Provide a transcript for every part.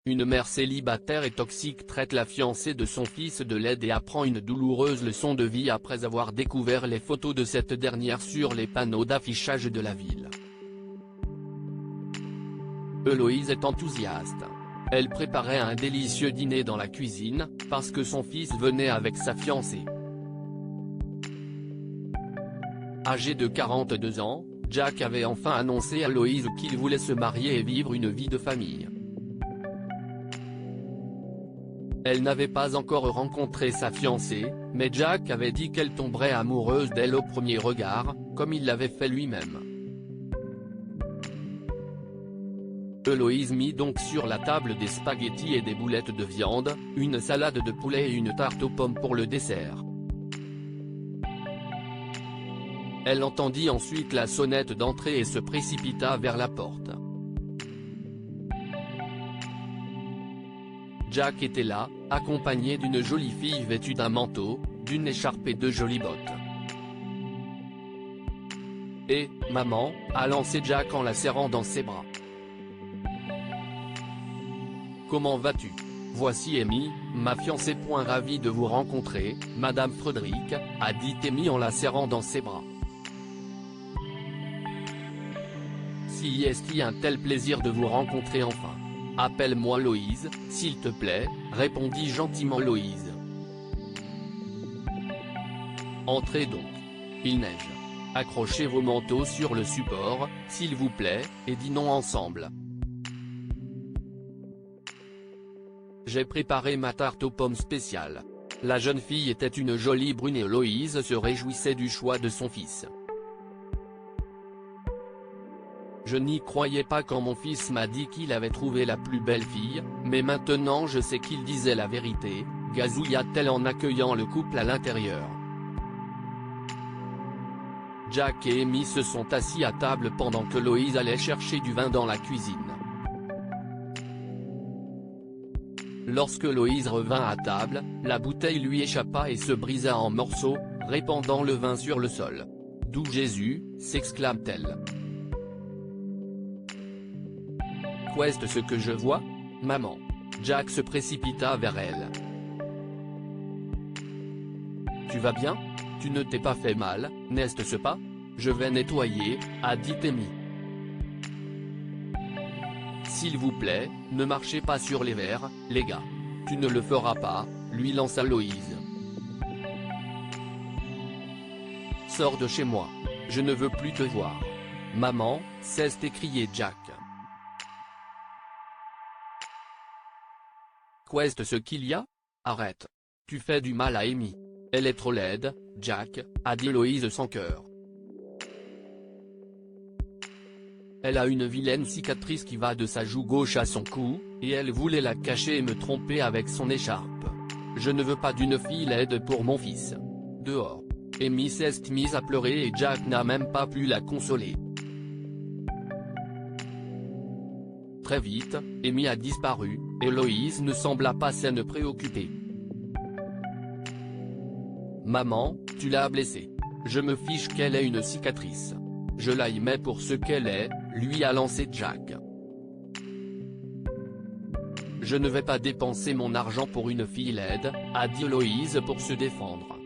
Une mère célibataire et toxique traite la fiancée de son fils de laide et apprend une douloureuse leçon de vie après avoir découvert les photos de cette dernière sur les panneaux d'affichage de la ville. Héloïse est enthousiaste. Elle préparait un délicieux dîner dans la cuisine, parce que son fils venait avec sa fiancée. Âgé de 42 ans, Jack avait enfin annoncé à Héloïse qu'il voulait se marier et vivre une vie de famille. Elle n'avait pas encore rencontré sa fiancée, mais Jack avait dit qu'elle tomberait amoureuse d'elle au premier regard, comme il l'avait fait lui-même. Héloïse mit donc sur la table des spaghettis et des boulettes de viande, une salade de poulet et une tarte aux pommes pour le dessert. Elle entendit ensuite la sonnette d'entrée et se précipita vers la porte. Jack était là, accompagné d'une jolie fille vêtue d'un manteau, d'une écharpe et de jolies bottes. « Et, maman » a lancé Jack en la serrant dans ses bras. « Comment vas-tu ? Voici Amy, ma fiancée. Ravie de vous rencontrer, Madame Frederick » a dit Amy en la serrant dans ses bras. « Si est un tel plaisir de vous rencontrer enfin. Appelle-moi Loïse, s'il te plaît » répondit gentiment Loïse. « Entrez donc. Il neige. Accrochez vos manteaux sur le support, s'il vous plaît, et dînons ensemble. J'ai préparé ma tarte aux pommes spéciale. » La jeune fille était une jolie brune et Loïse se réjouissait du choix de son fils. « Je n'y croyais pas quand mon fils m'a dit qu'il avait trouvé la plus belle fille, mais maintenant je sais qu'il disait la vérité » gazouilla-t-elle en accueillant le couple à l'intérieur. Jack et Amy se sont assis à table pendant que Loïse allait chercher du vin dans la cuisine. Lorsque Loïse revint à table, la bouteille lui échappa et se brisa en morceaux, répandant le vin sur le sol. « D'où Jésus » s'exclame-t-elle. « Qu'est-ce ce que je vois, maman ?» Jack se précipita vers elle. « Tu vas bien ? Tu ne t'es pas fait mal, n'est-ce pas ? Je vais nettoyer » a dit Amy. « S'il vous plaît, ne marchez pas sur les verres, les gars. Tu ne le feras pas » lui lança Loïse. « Sors de chez moi. Je ne veux plus te voir. »« Maman » s'est écrié Jack. « Qu'est-ce ce qu'il y a ? Arrête. Tu fais du mal à Amy. Elle est trop laide, Jack » a dit Loïse sans cœur. « Elle a une vilaine cicatrice qui va de sa joue gauche à son cou, et elle voulait la cacher et me tromper avec son écharpe. Je ne veux pas d'une fille laide pour mon fils. Dehors. » Amy s'est mise à pleurer et Jack n'a même pas pu la consoler. Très vite, Amy a disparu, et Loïse ne sembla pas s'en préoccuper. « Maman, tu l'as blessée. Je me fiche qu'elle ait une cicatrice. Je l'aimais pour ce qu'elle est » lui a lancé Jack. « Je ne vais pas dépenser mon argent pour une fille laide » a dit Loïse pour se défendre.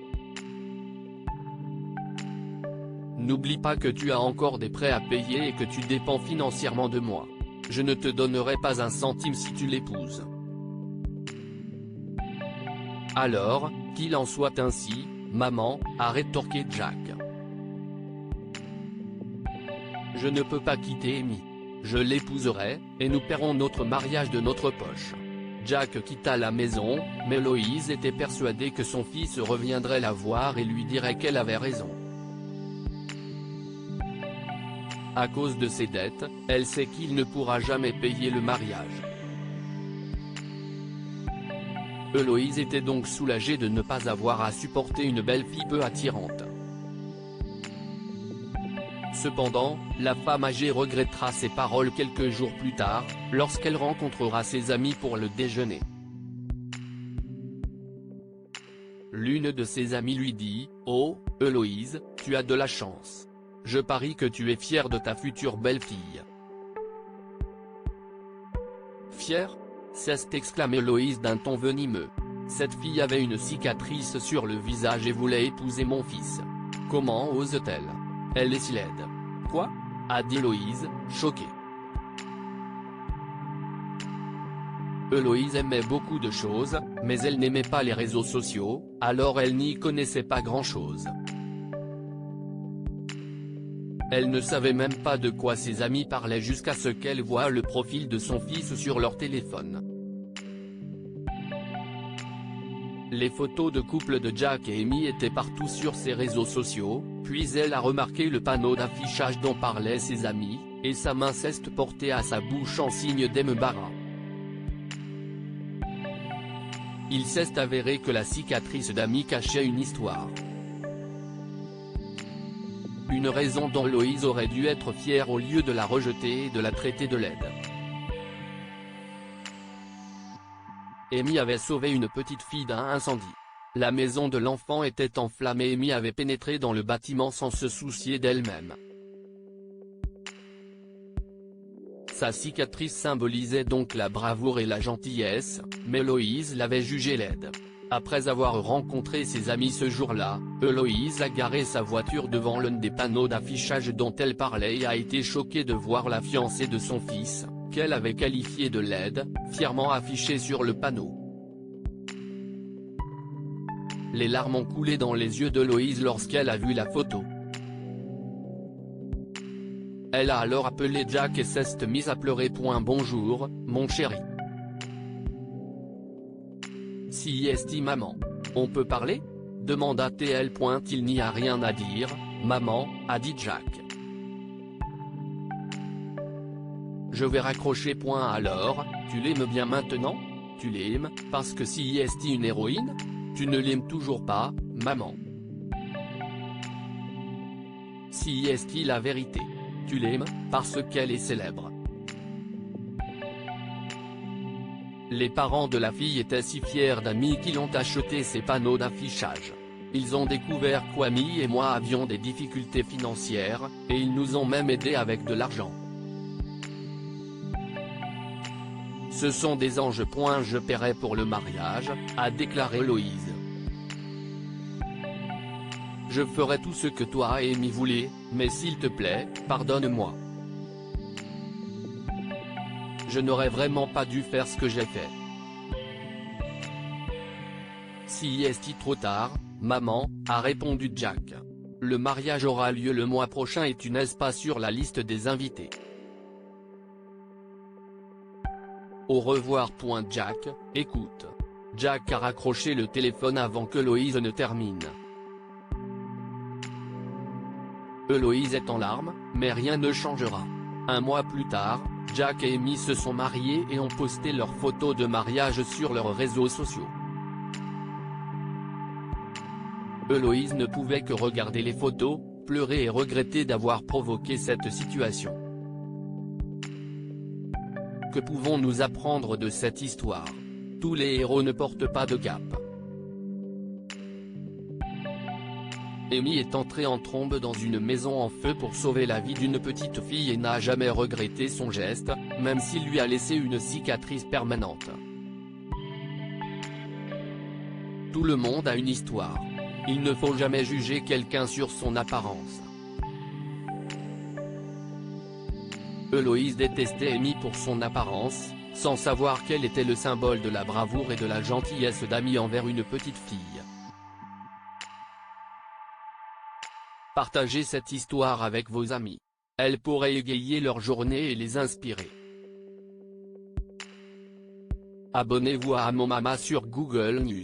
« N'oublie pas que tu as encore des prêts à payer et que tu dépends financièrement de moi. Je ne te donnerai pas un centime si tu l'épouses. » « Alors, qu'il en soit ainsi, maman » a rétorqué Jack. « Je ne peux pas quitter Amy. Je l'épouserai, et nous paierons notre mariage de notre poche. » Jack quitta la maison, mais Loïse était persuadée que son fils reviendrait la voir et lui dirait qu'elle avait raison. À cause de ses dettes, elle sait qu'il ne pourra jamais payer le mariage. Héloïse était donc soulagée de ne pas avoir à supporter une belle fille peu attirante. Cependant, la femme âgée regrettera ses paroles quelques jours plus tard, lorsqu'elle rencontrera ses amis pour le déjeuner. L'une de ses amies lui dit « Oh, Héloïse, tu as de la chance. Je parie que tu es fière de ta future belle-fille. » Fière ? s'exclame Héloïse d'un ton venimeux. Cette fille avait une cicatrice sur le visage et voulait épouser mon fils. Comment ose-t-elle? Elle est si laide. Quoi? A dit Héloïse, choquée. Héloïse aimait beaucoup de choses, mais elle n'aimait pas les réseaux sociaux, alors elle n'y connaissait pas grand-chose. Elle ne savait même pas de quoi ses amis parlaient jusqu'à ce qu'elle voie le profil de son fils sur leur téléphone. Les photos de couple de Jack et Amy étaient partout sur ses réseaux sociaux, puis elle a remarqué le panneau d'affichage dont parlaient ses amis, et sa main s'est portée à sa bouche en signe d'embarras. Il s'est avéré que la cicatrice d'Amy cachait une histoire. Une raison dont Héloïse aurait dû être fière au lieu de la rejeter et de la traiter de laide. Amy avait sauvé une petite fille d'un incendie. La maison de l'enfant était enflammée et Amy avait pénétré dans le bâtiment sans se soucier d'elle-même. Sa cicatrice symbolisait donc la bravoure et la gentillesse, mais Héloïse l'avait jugée laide. Après avoir rencontré ses amis ce jour-là, Héloïse a garé sa voiture devant l'un des panneaux d'affichage dont elle parlait et a été choquée de voir la fiancée de son fils, qu'elle avait qualifiée de laide, fièrement affichée sur le panneau. Les larmes ont coulé dans les yeux d'Héloïse lorsqu'elle a vu la photo. Elle a alors appelé Jack et s'est mise à pleurer. Bonjour, mon chéri. Si est maman. On peut parler? Demanda-t-elle. Il n'y a rien à dire, maman, a dit Jack. Je vais raccrocher. Alors, tu l'aimes bien maintenant? Tu l'aimes, parce que si est une héroïne? Tu ne l'aimes toujours pas, maman. Si est la vérité? Tu l'aimes, parce qu'elle est célèbre. Les parents de la fille étaient si fiers d'Amy qu'ils ont acheté ces panneaux d'affichage. Ils ont découvert qu'Amy et moi avions des difficultés financières, et ils nous ont même aidés avec de l'argent. Ce sont des anges. Je paierai pour le mariage, a déclaré Héloïse. Je ferai tout ce que toi et Amy voulez, mais s'il te plaît, pardonne-moi. Je n'aurais vraiment pas dû faire ce que j'ai fait. Si est trop tard, maman, a répondu Jack. Le mariage aura lieu le mois prochain et tu n'es pas sur la liste des invités. Au revoir. Jack, écoute. Jack a raccroché le téléphone avant que Héloïse ne termine. Héloïse est en larmes, mais rien ne changera. Un mois plus tard, Jack et Amy se sont mariés et ont posté leurs photos de mariage sur leurs réseaux sociaux. Héloïse ne pouvait que regarder les photos, pleurer et regretter d'avoir provoqué cette situation. Que pouvons-nous apprendre de cette histoire? Tous les héros ne portent pas de cape. Amy est entrée en trombe dans une maison en feu pour sauver la vie d'une petite fille et n'a jamais regretté son geste, même s'il lui a laissé une cicatrice permanente. Tout le monde a une histoire. Il ne faut jamais juger quelqu'un sur son apparence. Héloïse détestait Amy pour son apparence, sans savoir qu'elle était le symbole de la bravoure et de la gentillesse d'Amy envers une petite fille. Partagez cette histoire avec vos amis. Elle pourrait égayer leur journée et les inspirer. Abonnez-vous à Mon Mama sur Google News.